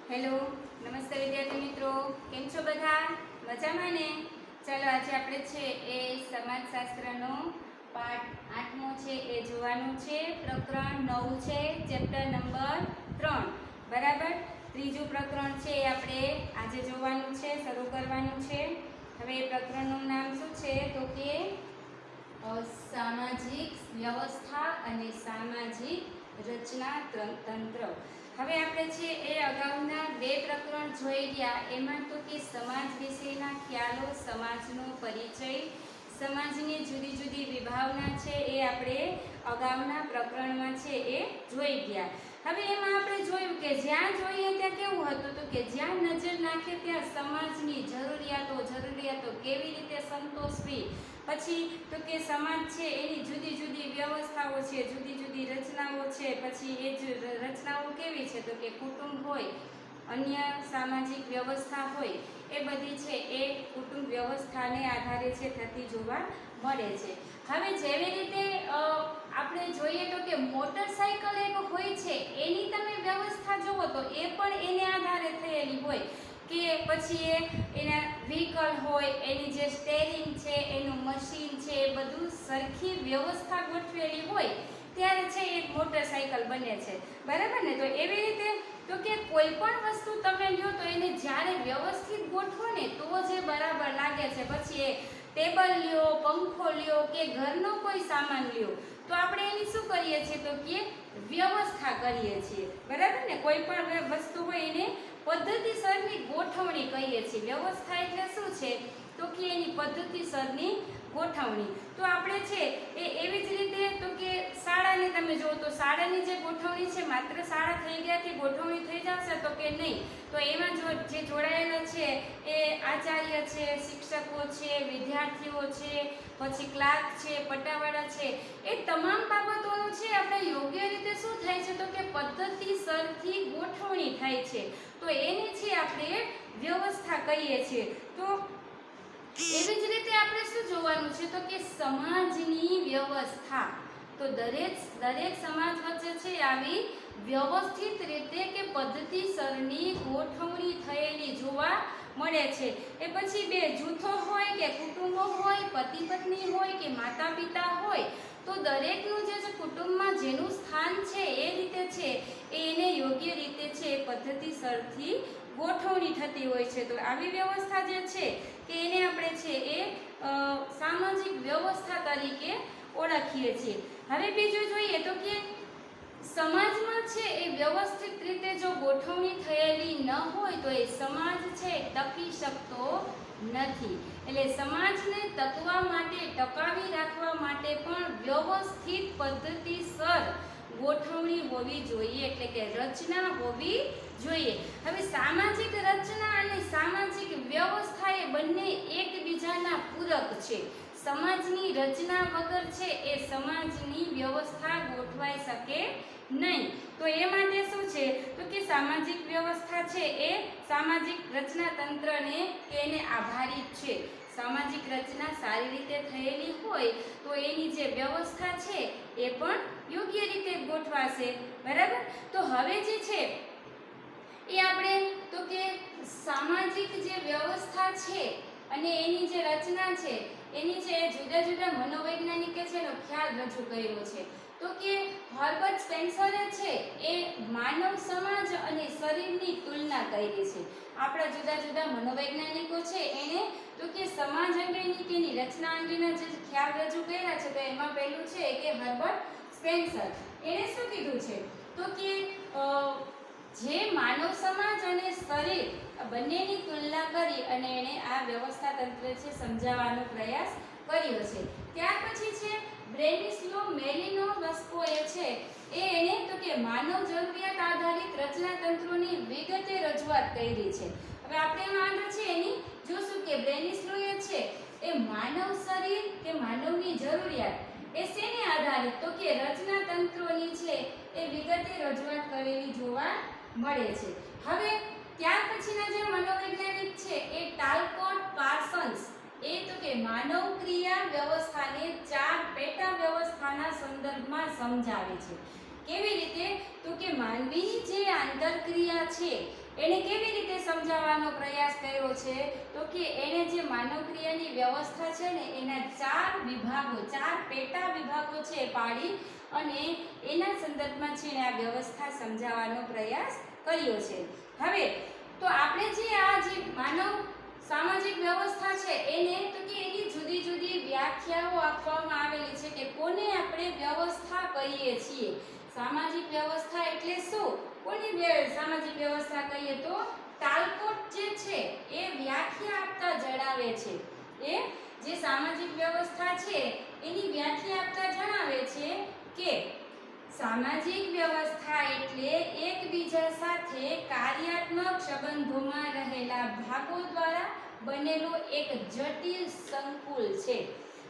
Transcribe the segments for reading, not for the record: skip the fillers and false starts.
Hello, નમસ્તે વિદ્યાર્થી મિત્રો, કેમ છો બધા? મજામાં ને? ચાલો આજે આપણે છે એ સમાજશાસ્ત્રનો પાઠ 8મો છે એ જોવાનું છે. પ્રકરણ 9 છે, ચેપ્ટર નંબર 3. બરાબર. ત્રીજું પ્રકરણ છે એ આપણે આજે જોવાનું છે, શરૂ કરવાનું છે. હવે એ પ્રકરણનું નામ શું છે તો કે સામાજિક વ્યવસ્થા અને સામાજિક રચના તંત્ર. હવે આપણે છે એ અગાઉના 2 પ્રકરણ જોઈ ગયા. એમાં તો કે સમાજ વિશેના ખ્યાલો, સમાજનો પરિચય, સમાજની જુદી જુદી વિભાવના છે એ આપણે અગાઉના પ્રકરણમાં છે એ જોઈ ગયા. હવે એમાં આપણે જોયું કે જ્યાં જોઈએ ત્યાં કેવું હતું તો કે જ્યાં નજર નાખે ત્યાં સમાજની જરૂરિયાતો કેવી રીતે સંતોષવી, પછી તો કે સમાજ છે એની જુદી જુદી વ્યવસ્થાઓ છે, જુદી જુદી રચનાઓ છે. પછી એ જ રચનાઓ કેવી છે તો કે કુટુંબ હોય, અન્ય સામાજિક વ્યવસ્થા હોય, એ બધી છે એ કુટુંબ વ્યવસ્થાને આધારે છે થતી જોવા મળે છે. હવે જેવી રીતે આપણે જોઈએ તો કે મોટરસાઇકલ એક હોય છે, એની તમે વ્યવસ્થા જુઓ તો એ પણ એને આધારે થયેલી હોય કે પછી એના વ્હીકલ હોય, એની જે સ્ટેરિંગ છે, એનું મશીન છે, એ બધું સરખી વ્યવસ્થા ગોઠવેલી હોય ત્યારે છે એક મોટરસાઇકલ બને છે. બરાબર ને? તો એવી રીતે તો કે કોઈ પણ વસ્તુ તમે લ્યો તો એને જ્યારે વ્યવસ્થિત ગોઠવો ને તો જે બરાબર લાગે છે. પછી એ ટેબલ લ્યો, પંખો લ્યો કે ઘરનો કોઈ સામાન લ્યો તો આપણે એની શું કરીએ છીએ તો કે વ્યવસ્થા કરીએ છીએ. બરાબર ને? કોઈ પણ વસ્તુ હોય એને પદ્ધતિસરની ગોઠવણી કહીએ છીએ. વ્યવસ્થા એટલે શું છે તો કે એની પદ્ધતિસરની ગોઠવણી. તો આપણે છે એ એવી જ રીતે તો કે શાળાને તમે જુઓ તો શાળાની જે ગોઠવણી છે માત્ર શાળા થઈ ગયાથી ગોઠવણી થઈ જશે તો કે નહીં. તો એમાં જે જોડાયેલા છે એ આચાર્ય છે, શિક્ષકો છે, વિદ્યાર્થીઓ છે, પછી ક્લાર્ક છે, પટાવાળા છે, એ તમામ બાબતોનું છે આપણે યોગ્ય રીતે શું થાય છે તો કે પદ્ધતિસરથી ગોઠવણી થાય છે. તો એની છે આપણે વ્યવસ્થા કહીએ છીએ. તો એવી જ રીતે આપણે શું જોવાનું છે તો કે સમાજની વ્યવસ્થા. તો દરેક સમાજ વચ્ચે છે આવી વ્યવસ્થિત રીતે કે પદ્ધતિસરની ગોઠવણી થયેલી જોવા મળે છે. એ પછી 2 જૂથો હોય કે કુટુંબો હોય, પતિ પત્ની હોય કે માતા પિતા હોય, તો દરેકનું જે કુટુંબમાં જેનું સ્થાન છે એ રીતે છે એને યોગ્ય રીતે છે પદ્ધતિસરથી ગોઠવણી થતી હોય છે. તો આવી વ્યવસ્થા જે છે કે એને આપણે છે એ સામાજિક વ્યવસ્થા તરીકે ઓળખીએ છીએ. હવે બીજું જોઈએ તો કે સમાજમાં છે એ વ્યવસ્થિત રીતે જો ગોઠવણી થયેલી ન હોય તો એ સમાજ છે ટકી શકતો નથી. એટલે સમાજને ટકવા માટે, ટકાવી રાખવા માટે પણ વ્યવસ્થિત પદ્ધતિસર ગોઠવણી હોવી જોઈએ, એટલે કે રચના હોવી જોઈએ. હવે સામાજિક રચના અને સામાજિક વ્યવસ્થા એ બંને એકબીજાના પૂરક છે. સમાજની રચના વગર છે એ સમાજની વ્યવસ્થા ગોઠવાઈ શકે નહીં. તો એ માટે શું છે તો કે સામાજિક વ્યવસ્થા છે એ સામાજિક રચના તંત્રને એને આભારી છે. સામાજિક રચના સારી રીતે થયેલી હોય તો એની જે વ્યવસ્થા છે એ પણ યોગ્ય રીતે ગોઠવાશે. બરાબર? તો હવે જે છે એ આપણે તો કે સામાજિક જે વ્યવસ્થા છે અને એની જે રચના છે એની છે જુદા જુદા મનોવૈજ્ઞાનિકે છે એનો ખ્યાલ રજૂ કર્યો છે. તો કે હર્બર્ટ સ્પેન્સરે છે એ માનવ સમાજ અને શરીરની તુલના કરી છે. આપણા જુદા જુદા મનોવૈજ્ઞાનિકો છે એને તો કે સમાજ અંગેની કે એની રચના અંગેના જે ખ્યાલ રજૂ કર્યા છે તો એમાં પહેલું છે કે હર્બર્ટ સ્પેન્સર એણે શું કીધું છે તો કે જે માનવ સમાજ અને શરીર બંનેની તુલના કરી અને એણે આ વ્યવસ્થા તંત્ર છે સમજાવવાનો પ્રયાસ કર્યો છે. ત્યાર પછી છે બ્રેનિસ્લો મેલિનોવસ્કોએ છે એણે તો કે માનવ જરૂરિયાત આધારિત રચના તંત્રોની વિગતે રજૂઆત કરી છે. હવે આપણે એમાં આગળ છે એની જોશું કે બ્રેનિસ્લોએ છે એ માનવ શરીર કે માનવની જરૂરિયાત એ શેને આધારિત તો કે રચના તંત્રોની છે એ વિગતે રજૂઆત કરેલી જોવા મળે છે. હવે ત્યાર પછીના જે મનોવૈજ્ઞાનિક છે એ ટાલકોટ પાર્સન્સ એ તો કે માનવ ક્રિયા વ્યવસ્થાને 4 પેટા વ્યવસ્થાના સંદર્ભમાં સમજાવે છે કેવી રીતે? તો કે માનવીની જે આંતરક્રિયા છે એને કેવી રીતે સમજાવવાનો પ્રયાસ કર્યો છે? તો કે એને જે માનવક્રિયાની વ્યવસ્થા છે ને એના 4 વિભાગો, 4 પેટા વિભાગો છે પાડી અને એના સંદર્ભમાં છે ને આ વ્યવસ્થા સમજાવવાનો પ્રયાસ કર્યો છે. હવે તો આપણે જે આ જે માનવ સામાજિક વ્યવસ્થા છે એને તો કે એની જુદી જુદી વ્યાખ્યાઓ આપવામાં આવેલી છે કે કોને આપણે વ્યવસ્થા કહીએ છીએ. સામાજિક વ્યવસ્થા એટલે શું? કોની સામાજિક વ્યવસ્થા કહીએ તો ટાલકોટ જે છે એ વ્યાખ્યા આપતા જણાવે છે. એ જે સામાજિક વ્યવસ્થા છે એની વ્યાખ્યા આપતા જણાવે છે કે સામાજિક વ્યવસ્થા એટલે એકબીજા સાથે કાર્યાત્મક સંબંધોમાં રહેલા ભાગો દ્વારા બનેલો એક જટિલ સંકુલ છે.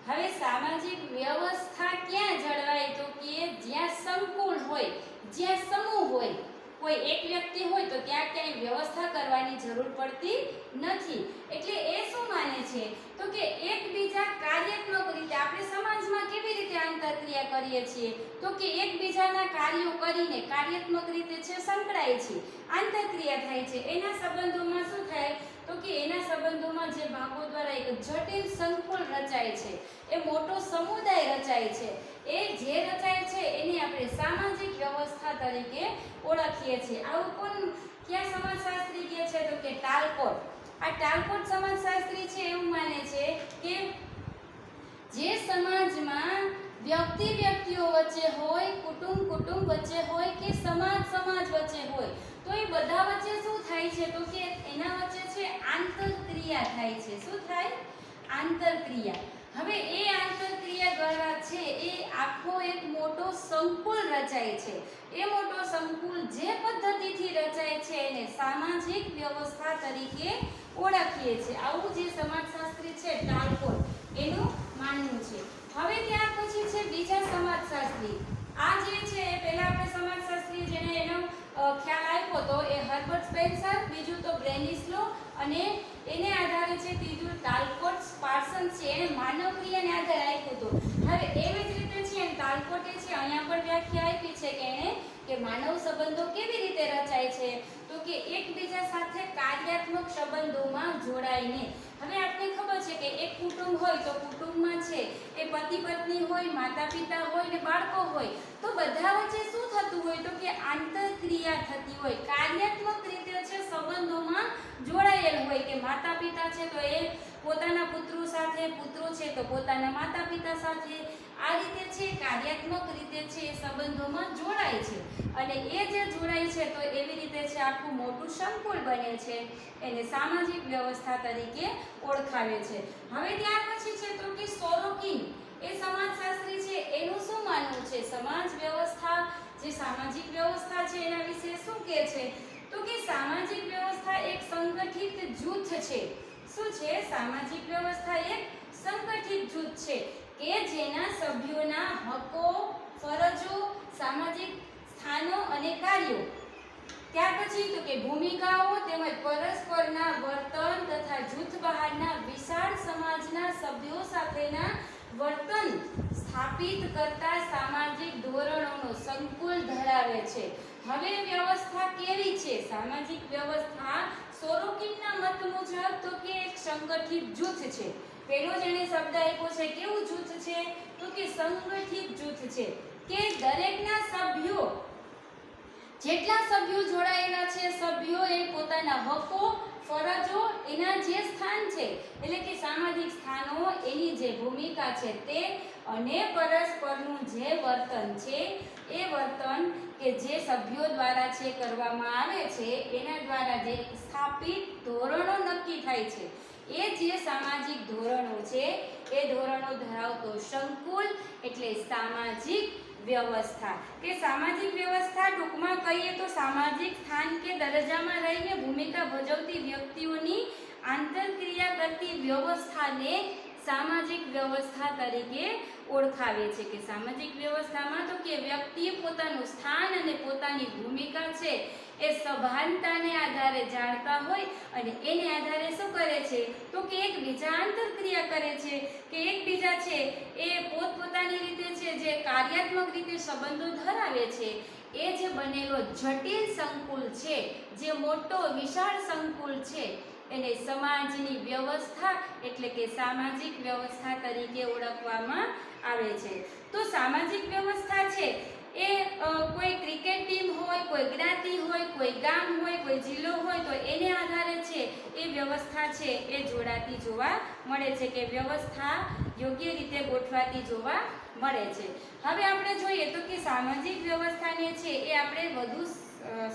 હવે સામાજિક વ્યવસ્થા ક્યાં જળવાય? તો કે જ્યાં સંકુલ હોય, જ્યાં સમૂહ હોય. કોઈ એક વ્યક્તિ હોય તો ત્યાં ક્યાંય વ્યવસ્થા કરવાની જરૂર પડતી નથી. એટલે એ શું માને છે? તો કે એકબીજા કાર્યાત્મક રીતે આપણે સમાજમાં કેવી રીતે આંતરક્રિયા કરીએ છીએ? તો કે એકબીજાના કાર્યો કરીને કાર્યાત્મક રીતે છે સંકળાય છે, આંતરક્રિયા થાય છે. એના સંબંધોમાં શું થાય? તો કે એના સંબંધોમાં જે ભાગો દ્વારા એક જટિલ સંકુલ રચાય છે, એ મોટો સમુદાય રચાય છે. એ જે રચાય છે એને આપણે સામાજિક વ્યવસ્થા તરીકે ઓળખીએ છીએ. આવું કોણ ક્યાં સમાજશાસ્ત્રી કહે છે? તો કે ટાલકોટ. આ ટાલકોટ સમાજશાસ્ત્રી છે એવું માને છે કે જે સમાજમાં વ્યક્તિઓ વચ્ચે હોય, કુટુંબ વચ્ચે હોય કે સમાજ વચ્ચે હોય તો એ બધા વચ્ચે શું થાય છે? તો કે એના વચ્ચે છે આંતરક્રિયા થાય છે. શું થાય? આંતરક્રિયા. હવે એ આંતરક્રિયા દ્વારા છે એ આખો એક મોટો સંકુલ રચાય છે. એ મોટો સંકુલ જે પદ્ધતિથી રચાય છે એને સામાજિક વ્યવસ્થા તરીકે ઓળખીએ છીએ. આવું જે સમાજશાસ્ત્રી છે ટાલકોટ એનું માનવું છે. હવે ત્યાર પછી છે બીજા સમાજશાસ્ત્રી. આ જે છે પહેલા આપણે સમાજશાસ્ત્રી જેને એનો ખ્યાલ આપ્યો તો એ હર્બર્ટ સ્પેન્સર, બીજું તો બ્રેનિસ્લો અને એને આધારે છે ત્રીજું ટાલકોટ પાર્સન્સ છે. એને માનવક્રિયાને આધારે આપ્યું હતું. હવે એવી જ રીતે છે ટાલકોટે છે અહીંયા પણ વ્યાખ્યા આપી છે કે એને કે માનવ સંબંધો કેવી રીતે રચાય છે? તો કે એકબીજા સાથે કાર્યાત્મક સંબંધોમાં જોડાઈને. હવે આપણે ખબર છે કે એક કુટુંબ હોય તો કુટુંબમાં છે એ પતિ પત્ની હોય, માતા પિતા હોય ને બાળકો હોય તો બધા વચ્ચે શું થતું હોય? તો કે આંતરક્રિયા થતી હોય, કાર્યાત્મક રીતે છે સંબંધોમાં જોડાયેલ હોય કે માતા પિતા છે તો એ પોતાના પુત્રો સાથે, પુત્રો છે તો પોતાના માતા પિતા સાથે, આ રીતે છે કાર્યાત્મક રીતે છે એ સંબંધોમાં જોડાય છે. અને એ જે જોડાય છે તો એવી રીતે છે આખું મોટું સંકુલ બને છે. એને સામાજિક વ્યવસ્થા તરીકે ઓળખાવે છે. હવે ત્યાર પછી છે તો કે સોરોકિન એ સમાજશાસ્ત્રી છે એનું શું માનવું છે? સમાજ વ્યવસ્થા જે સામાજિક વ્યવસ્થા છે એના વિશે શું કહે છે? તો કે સામાજિક વ્યવસ્થા એક સંગઠિત જૂથ છે. શું છે? સામાજિક વ્યવસ્થા એક સંગઠિત જૂથ છે કે જેના સભ્યોના હકો, ફરજો, સામાજિક સ્થાનો અને કાર્યો, ત્યાર પછી તો કે ભૂમિકાઓ તેમજ પરસ્પરના વર્તન તથા જૂથ બહારના વિશાળ સમાજના સભ્યો સાથેના વર્તન સ્થાપિત કરતા સામાજિક ધોરણોનો સંકુલ ધરાવે છે. હવે વ્યવસ્થા કેવી છે? સામાજિક વ્યવસ્થા સોરોકિનના મત મુજબ તો કે એક સંગઠિત જૂથ છે. પેલો જેને શબ્દ આપ્યો છે કેવું જૂથ છે? તો કે સંગઠિત જૂથ છે કે દરેકના સભ્યો, જેટલા સભ્યો જોડાયેલા છે સભ્યોએ પોતાના હકો, ફરજો, એના જે સ્થાન છે એટલે કે સામાજિક સ્થાનો, એની જે ભૂમિકા છે તે અને પરસ્પરનું જે વર્તન છે એ વર્તન કે જે સભ્યો દ્વારા છે કરવામાં આવે છે એના દ્વારા જે સ્થાપિત ધોરણો નક્કી થાય છે એ જે સામાજિક ધોરણો છે એ ધોરણો ધરાવતો સંકુલ એટલે સામાજિક વ્યવસ્થા. કે સામાજિક વ્યવસ્થા ટૂંકમાં કહીએ તો સામાજિક સ્થાન કે દરજ્જામાં રહીને ભૂમિકા ભજવતી વ્યક્તિઓની આંતરક્રિયા કરતી વ્યવસ્થાને સામાજિક વ્યવસ્થા તરીકે ઓળખાવે છે કે સામાજિક વ્યવસ્થામાં તો કે વ્યક્તિએ પોતાનું સ્થાન અને પોતાની ભૂમિકા છે એ સભાનતાને આધારે જાણતા હોય અને એને આધારે શું કરે છે તો કે એકબીજા આંતરક્રિયા કરે છે કે એકબીજા છે એ પોતપોતાની રીતે છે જે કાર્યાત્મક રીતે સંબંધો ધરાવે છે એ જે બનેલો જટિલ સંકુલ છે, જે મોટો વિશાળ સંકુલ છે એને સમાજની વ્યવસ્થા એટલે કે સામાજિક વ્યવસ્થા તરીકે ઓળખવામાં આવે છે. તો સામાજિક વ્યવસ્થા છે એ કોઈ ક્રિકેટ ટીમ હોય, કોઈ જ્ઞાતિ હોય, કોઈ ગામ હોય, કોઈ જિલ્લો હોય તો એને આધારે છે એ વ્યવસ્થા છે એ જોડાતી જોવા મળે છે કે વ્યવસ્થા યોગ્ય રીતે ગોઠવાતી જોવા મળે છે. હવે આપણે જોઈએ તો કે સામાજિક વ્યવસ્થાને છે એ આપણે વધુ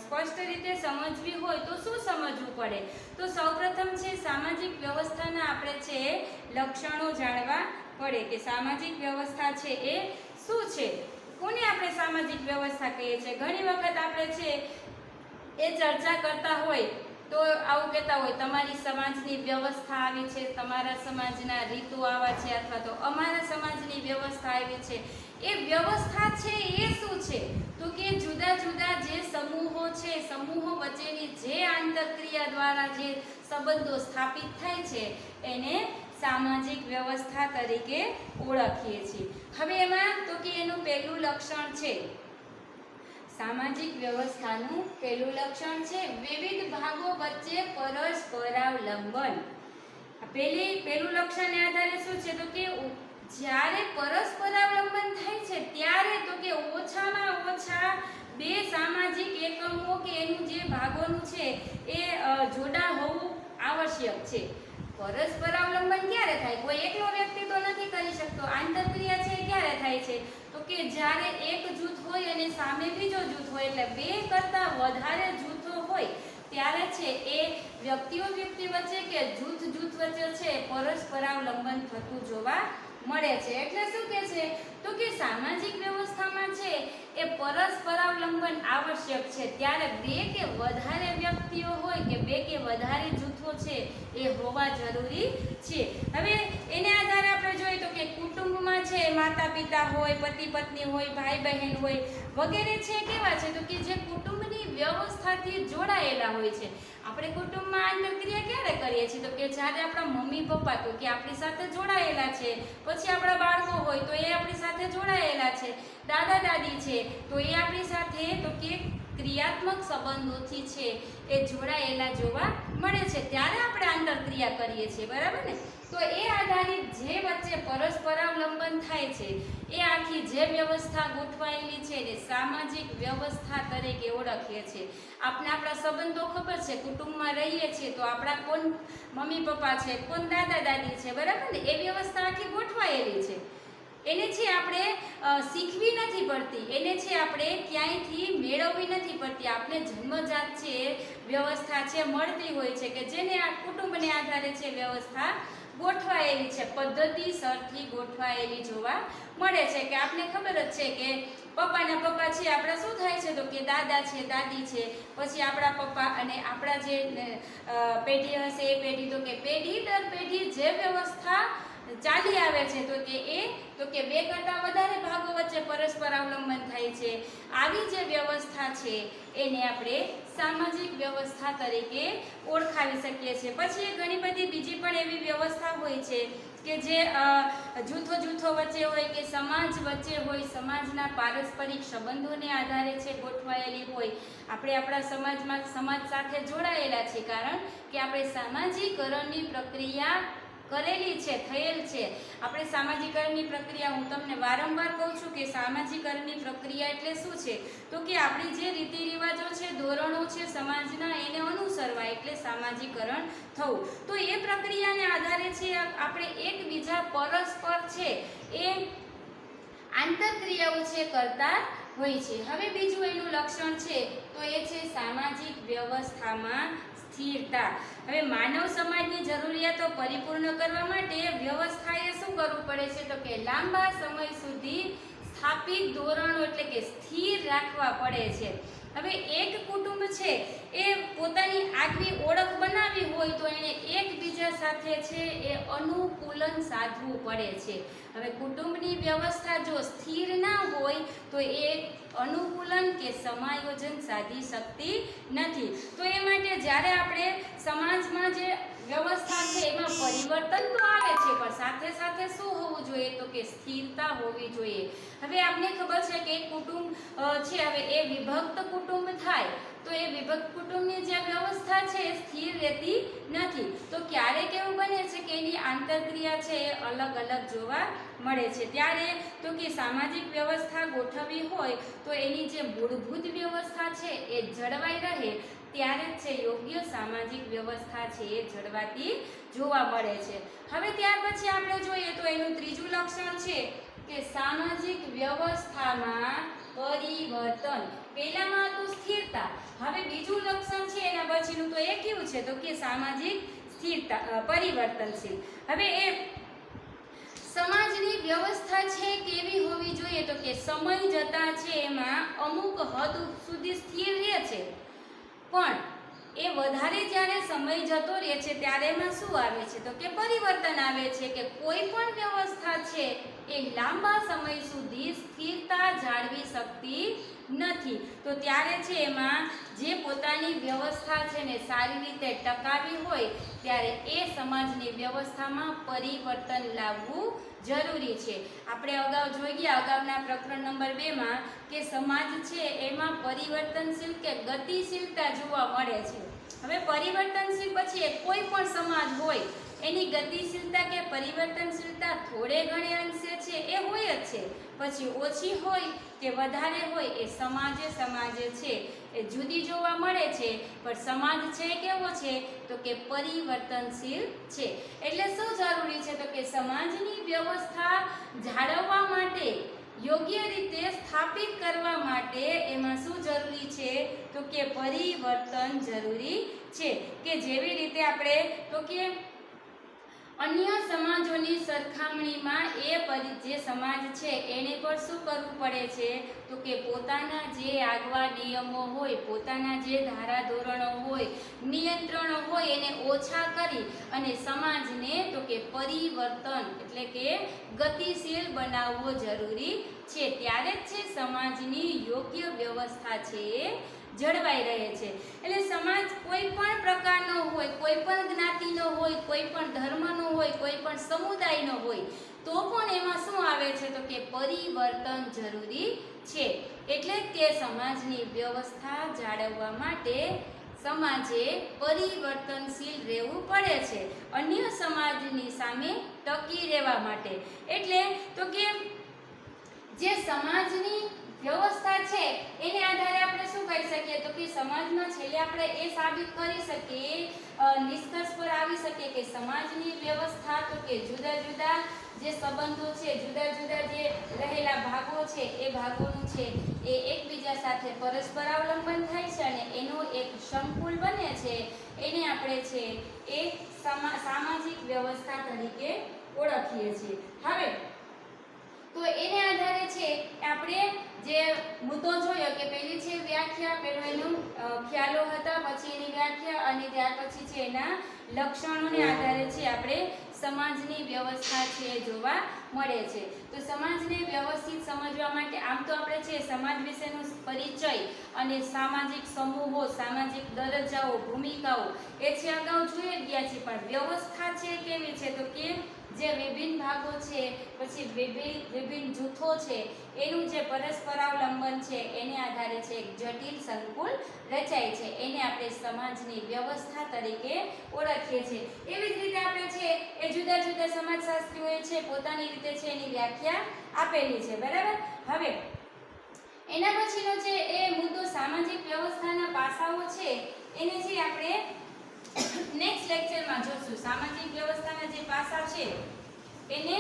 સ્પષ્ટ રીતે સમજવી હોય તો શું સમજવું પડે? તો સૌપ્રથમ છે સામાજિક વ્યવસ્થાના આપણે છે લક્ષણો જાણવા પડે કે સામાજિક વ્યવસ્થા છે એ શું છે. કોને આપણે સામાજિક વ્યવસ્થા કહીએ છીએ? ઘણી વખત આપણે છે એ ચર્ચા કરતા હોય તો આવું કહેતા હોય તમારી સમાજની વ્યવસ્થા આવી છે, તમારા સમાજના રીતો આવા છે અથવા તો અમારા સમાજની વ્યવસ્થા આવી છે. એ વ્યવસ્થા છે એ શું છે? તો કે જુદા જુદા જે સમૂહો છે, સમૂહો વચ્ચેની જે આંતરક્રિયા દ્વારા જે સંબંધો સ્થાપિત થાય છે એને સામાજિક વ્યવસ્થા તરીકે ઓળખીએ છીએ. હવે એમાં તો કે એનું પહેલું લક્ષણ છે સામાજિક વ્યવસ્થાનું પહેલું લક્ષણ છે વિવિધ ભાગો વચ્ચે પરસ્પરાવલંબન. પહેલું લક્ષણને આધારે શું છે તો કે જ્યારે પરસ્પરાવલંબન થાય છે ત્યારે તો કે ઓછામાં ઓછા બે સામાજિક એકમો કે એનું જે ભાગોનું છે એ જોડાણ હોવું આવશ્યક છે. પરસ્પરાવલંબન ક્યારે થાય? કોઈ એકલો વ્યક્તિ તો નથી કરી શકતો. આંતરક્રિયા છે ક્યારે થાય છે તો કે જ્યારે એક જૂથ હોય અને સામે બીજો જૂથ હોય એટલે બે કરતા વધારે જૂથો હોય ત્યારે છે એ વ્યક્તિઓ વચ્ચે કે જૂથ વચ્ચે છે પરસ્પરાવલંબન થતું જોવા મળે છે. એટલે શું કે છે તો કે સામાજિક વ્યવસ્થામાં છે એ પરસ્પરાવલંબન આવશ્યક છે. ત્યારે બે કે વધારે વ્યક્તિઓ હોય કે બે કે વધારે જૂથો છે એ હોવા જરૂરી છે. હવે એને આધારે આપણે જોઈએ તો કે કુટુંબમાં છે માતા પિતા હોય, પતિ પત્ની હોય, ભાઈ બહેન હોય વગેરે છે કેવા છે તો કે જે કુટુંબની વ્યવસ્થાથી જોડાયેલા હોય છે. આપણે કુટુંબમાં આંતરક્રિયા ક્યારે કરીએ છીએ તો કે જ્યારે આપણા મમ્મી પપ્પા તો કે આપણી સાથે જોડાયેલા છે, પછી આપણા બાળકો હોય તો એ આપણી સાથે જોડાયેલા છે, દાદા દાદી છે તો એ આપણી સાથે તો કે ક્રિયાત્મક સંબંધોથી છે એ જોડાયેલા જોવા મળે છે ત્યારે આપણે આંતરક્રિયા કરીએ છીએ, બરાબર ને? તો એ આધારિત જે વચ્ચે પરસ્પરાવલંબન થાય છે એ આખી જે વ્યવસ્થા ગોઠવાયેલી છે એ સામાજિક વ્યવસ્થા તરીકે ઓળખીએ છીએ. આપણે આપણા સંબંધો ખબર છે, કુટુંબમાં રહીએ છીએ તો આપણા કોણ મમ્મી પપ્પા છે, કોણ દાદા દાદી છે, બરાબર ને? એ વ્યવસ્થા આખી ગોઠવાયેલી છે. એને છે આપણે શીખવી નથી પડતી, એને છે આપણે ક્યાંયથી મેળવવી નથી પડતી. આપણે જન્મજાત છે વ્યવસ્થા છે મળતી હોય છે કે જેને આ કુટુંબને આધારે છે વ્યવસ્થા ગોઠવાયેલી છે, પદ્ધતિસરથી ગોઠવાયેલી જોવા મળે છે. કે આપણે ખબર જ છે કે પપ્પાના પપ્પા છે આપણા શું થાય છે તો કે દાદા છે, દાદી છે, પછી આપણા પપ્પા અને આપણા જે પેઢી હશે એ પેઢી તો કે પેઢી દર પેઢી જે વ્યવસ્થા ચાલી આવે છે તો કે બે કરતાં વધારે ભાગો વચ્ચે પરસ્પરાવલંબન થાય છે. આવી જે વ્યવસ્થા છે એને આપણે સામાજિક વ્યવસ્થા તરીકે ઓળખાવી શકીએ છીએ. પછી ઘણી બધી બીજી પણ એવી વ્યવસ્થા હોય છે કે જે જૂથો વચ્ચે હોય કે સમાજ વચ્ચે હોય, સમાજના પારસ્પરિક સંબંધોને આધારે છે ગોઠવાયેલી હોય. આપણે આપણા સમાજ સાથે જોડાયેલા છીએ કારણ કે આપણે સામાજિકરણની પ્રક્રિયા કરેલી છે, થયેલ છે. આપણે સામાજિકરણની પ્રક્રિયા હું તમને વારંવાર કહું છું કે સામાજિકરણની પ્રક્રિયા એટલે શું છે તો કે આપણી જે રીતિ રિવાજો છે, ધોરણો છે સમાજના એને અનુસરવા એટલે સામાજિકરણ થવું. તો એ પ્રક્રિયાને આધારે છે આપણે એકબીજા પરસ્પર છે એ આંતરક્રિયાઓ છે કરતા હોય છે. હવે બીજું એનું લક્ષણ છે તો એ છે સામાજિક વ્યવસ્થામાં સ્થિરતા. હવે માનવ સમાજની જરૂરિયાતો પરિપૂર્ણ કરવા માટે વ્યવસ્થાએ શું કરવું પડે છે તો કે લાંબા સમય સુધી સ્થાપિત ધોરણો એટલે કે સ્થિર રાખવા પડે છે. હવે એક કુટુંબ છે એ પોતાની આગવી ઓળખ બનાવી હોય તો એને એકબીજા સાથે છે એ અનુકૂલન સાધવું પડે છે. હવે કુટુંબની વ્યવસ્થા જો સ્થિર ના હોય તો એ અનુકૂલન કે સમાયોજન સાધી શકતી નથી. તો એ માટે જ્યારે આપણે સમાજમાં જે વ્યવસ્થા છે એમાં પરિવર્તન તો આવે છે, પણ સાથે સાથે શું હોવું જોઈએ તો કે સ્થિરતા હોવી જોઈએ. હવે આપને ખબર છે કે એક કુટુંબ છે, હવે એ વિભક્ત કુટુંબ થાય તો એ વિભક્ત કુટુંબની જે વ્યવસ્થા છે એ સ્થિર રહેતી નથી. તો ક્યારેક એવું બને છે કે એની આંતરક્રિયા છે એ અલગ અલગ જોવા મળે છે. ત્યારે તો કે સામાજિક વ્યવસ્થા ગોઠવવી હોય તો એની જે મૂળભૂત વ્યવસ્થા છે એ જળવાઈ રહે ત્યારે જ છે યોગ્ય સામાજિક વ્યવસ્થા છે એ જળવાતી જોવા મળે છે. હવે ત્યાર પછી આપણે જોઈએ તો એનું ત્રીજું લક્ષણ છે કે સામાજિક વ્યવસ્થામાં પરિવર્તન. પહેલામાં હતું સ્થિરતા, હવે બીજું લક્ષણ છે એના પછીનું તો એ કેવું છે તો કે સામાજિક સ્થિરતા પરિવર્તનશીલ. હવે એ સમાજની વ્યવસ્થા છે કેવી હોવી જોઈએ તો કે સમય જતા છે એમાં અમુક હદ સુધી સ્થિર રહે છે, પણ એ વધારે જ્યારે સમય જતો રહે છે ત્યારે એમાં શું આવે છે તો કે પરિવર્તન આવે છે કે કોઈ પણ વ્યવસ્થા છે એ લાંબા સમય સુધી સ્થિરતા જાળવી શકતી નથી. તો ત્યારે છે એમાં જે પોતાની વ્યવસ્થા છે ને સારી રીતે ટકાવી હોય ત્યારે એ સમાજની વ્યવસ્થામાં પરિવર્તન લાવવું જરૂરી છે. આપણે અગાઉ જોઈ ગયા અગાઉના પ્રકરણ નંબર 2 માં કે સમાજ છે એમાં પરિવર્તનશીલ કે ગતિશીલતા જોવા મળે છે. હવે પરિવર્તનશીલ પછી કોઈ પણ સમાજ હોય એની ગતિશીલતા કે પરિવર્તનશીલતા થોડે ઘણે અંશે છે એ હોય જ છે, પછી ઓછી હોય કે વધારે હોય એ સમાજે છે એ જુદી જોવા મળે છે. પણ સમાજ છે કેવો છે તો કે પરિવર્તનશીલ છે. એટલે શું જરૂરી છે તો કે સમાજની વ્યવસ્થા જાળવવા માટે યોગ્ય રીતે સ્થાપિત કરવા માટે એમાં શું જરૂરી છે તો કે પરિવર્તન જરૂરી છે. કે જેવી રીતે આપણે તો કે અન્ય સમાજોની સરખામણીમાં જે સમાજ છે એને પણ શું કરવું પડે છે તો કે પોતાના જે આગવા નિયમો હોય, પોતાના જે ધારાધોરણો હોય, નિયંત્રણો હોય એને ઓછા કરી અને સમાજને તો કે પરિવર્તન એટલે કે ગતિશીલ બનાવવો જરૂરી છે. ત્યારે જ છે સમાજની યોગ્ય વ્યવસ્થા છે જળવાઈ રહે છે. એટલે સમાજ કોઈ પણ પ્રકારનો હોય, કોઈ પણ જ્ઞાતિનો હોય, કોઈ પણ ધર્મનો હોય, કોઈ પણ સમુદાયનો હોય તો પણ એમાં શું આવે છે તો કે પરિવર્તન જરૂરી છે. એટલે તે સમાજની વ્યવસ્થા જાળવવા માટે સમાજે પરિવર્તનશીલ રહેવું પડે છે અન્ય સમાજની સામે ટકી રહેવા માટે. એટલે તો કે જે સમાજની વ્યવસ્થા છે એને આધારે આપણે શું કરી શકીએ તો કે સમાજમાં છેલ્લે આપણે એ સાબિત કરી શકીએ, નિષ્કર્ષ પર આવી શકીએ કે સમાજની વ્યવસ્થા તો કે જુદા જુદા જે સંબંધો છે, જુદા જુદા જે રહેલા ભાગો છે એ ભાગોનું છે એ એકબીજા સાથે પરસ્પર અવલંબન થાય છે અને એનો એક સંકુલ બને છે. એને આપણે છે એ સામાજિક વ્યવસ્થા તરીકે ઓળખીએ છીએ. હવે તો એને આધારે છે આપણે જે મુદ્દો જોયો કે પહેલી છે વ્યાખ્યા, પહેલું એનું ખ્યાલો હતા, પછી એની વ્યાખ્યા અને ત્યાર પછી છે એના લક્ષણોને આધારે છે આપણે સમાજની વ્યવસ્થા છે જોવા મળે છે. તો સમાજને વ્યવસ્થિત સમજવા માટે આમ તો આપણે છે સમાજ વિશેનો પરિચય અને સામાજિક સમૂહો, સામાજિક દરજ્જાઓ, ભૂમિકાઓ એ છે અગાઉ જોઈ ગયા છે, પણ વ્યવસ્થા છે કેવી છે તો કે જે વિભિન્ન ભાગો છે, પછી વિભિન્ન જૂથો છે એનું જે પરસ્પર અવલંબન છે એને આધારે છે એક જટિલ સંકુલ રચાય છે. એને આપણે સમાજની વ્યવસ્થા તરીકે ઓળખીએ છીએ. એવી જ રીતે આપણે છે એ જુદા જુદા સમાજશાસ્ત્રીઓએ છે પોતાની રીતે છે એની વ્યાખ્યા આપેલી છે. બરાબર. હવે એના પછીનો છે એ મુદ્દો સામાજિક વ્યવસ્થાના પાસાઓ છે એને છે આપણે નેક્સ્ટ લેક્ચરમાં જોશું. સામાજિક વ્યવસ્થાના જે પાસા છે એને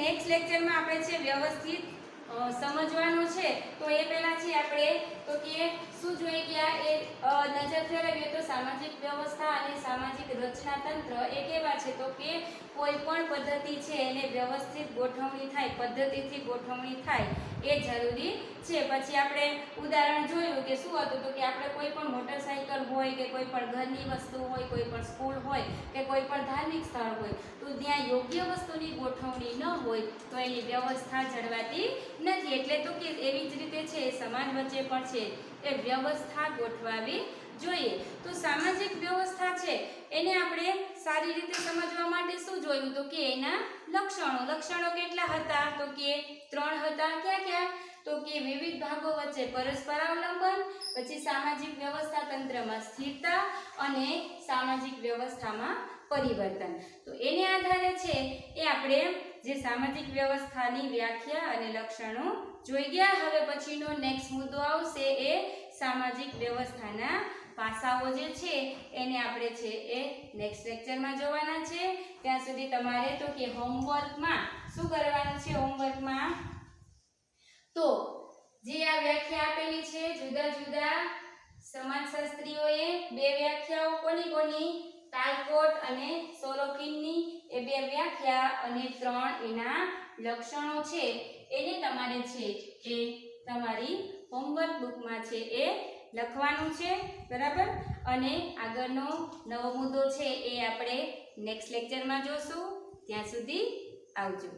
નેક્સ્ટ લેક્ચરમાં આપણે છે વ્યવસ્થિત સમજવાનો છે. તો એ પહેલા છે આપણે તો કે શું જોઈ ગયા એ નજર ફેરવીએ તો સામાજિક વ્યવસ્થા અને સામાજિક રચના તંત્ર એ કેવા છે તો કે કોઈ પણ પદ્ધતિ છે એને વ્યવસ્થિત ગોઠવણી થાય, પદ્ધતિથી ગોઠવણી થાય એ જરૂરી છે. પછી આપણે ઉદાહરણ જોયું કે શું હતું તો કે આપણે કોઈ પણ મોટરસાઇકલ હોય કે કોઈ પણ ઘરની વસ્તુ હોય, કોઈ પણ સ્કૂલ હોય કે કોઈ પણ ધાર્મિક સ્થળ હોય તો ત્યાં યોગ્ય વસ્તુની ગોઠવણી ન હોય તો એની વ્યવસ્થા જળવાતી નથી. એટલે તો કે એવી જ રીતે છે સમાજ વચ્ચે પણ છે એ વ્યવસ્થા ગોઠવાવી જોઈએ. તો સામાજિક વ્યવસ્થા છે એને આપણે સારી રીતે સમજવા માટે શું જોયું તો કે એના લક્ષણો કેટલા હતા તો કે 3 હતા. ક્યાં તો કે વિવિધ ભાગો વચ્ચે પરસ્પર અવલંબન, પછી સામાજિક વ્યવસ્થા તંત્રમાં સ્થિરતા અને સામાજિક વ્યવસ્થામાં પરિવર્તન. તો એને આધારે છે એ આપણે જે સામાજિક વ્યવસ્થાની વ્યાખ્યા અને લક્ષણો જોઈ ગયા. હવે પછીનો નેક્સ્ટ મુદ્દો આવશે એ સામાજિક વ્યવસ્થાના પાસાઓ જે છે એને આપણે છે એ નેક્સ્ટ લેક્ચરમાં જોવાના છે. ત્યાં સુધી તમારે તો કે હોમવર્કમાં શું કરવાનું છે? હોમવર્કમાં તો જે આ વ્યાખ્યા આપેલી છે જુદા જુદા સમાજશાસ્ત્રીઓએ 2 વ્યાખ્યાઓ કોની તાલકોટ અને સોરોકિનની એ 2 વ્યાખ્યા અને 3 એના લક્ષણો છે એને તમારે છે એ તમારી હોમવર્ક બુકમાં છે એ લખવાનું છે. બરાબર. અને આગળનો નવો મુદ્દો છે એ આપણે નેક્સ્ટ લેક્ચરમાં જોશું. ત્યાં સુધી આવજો.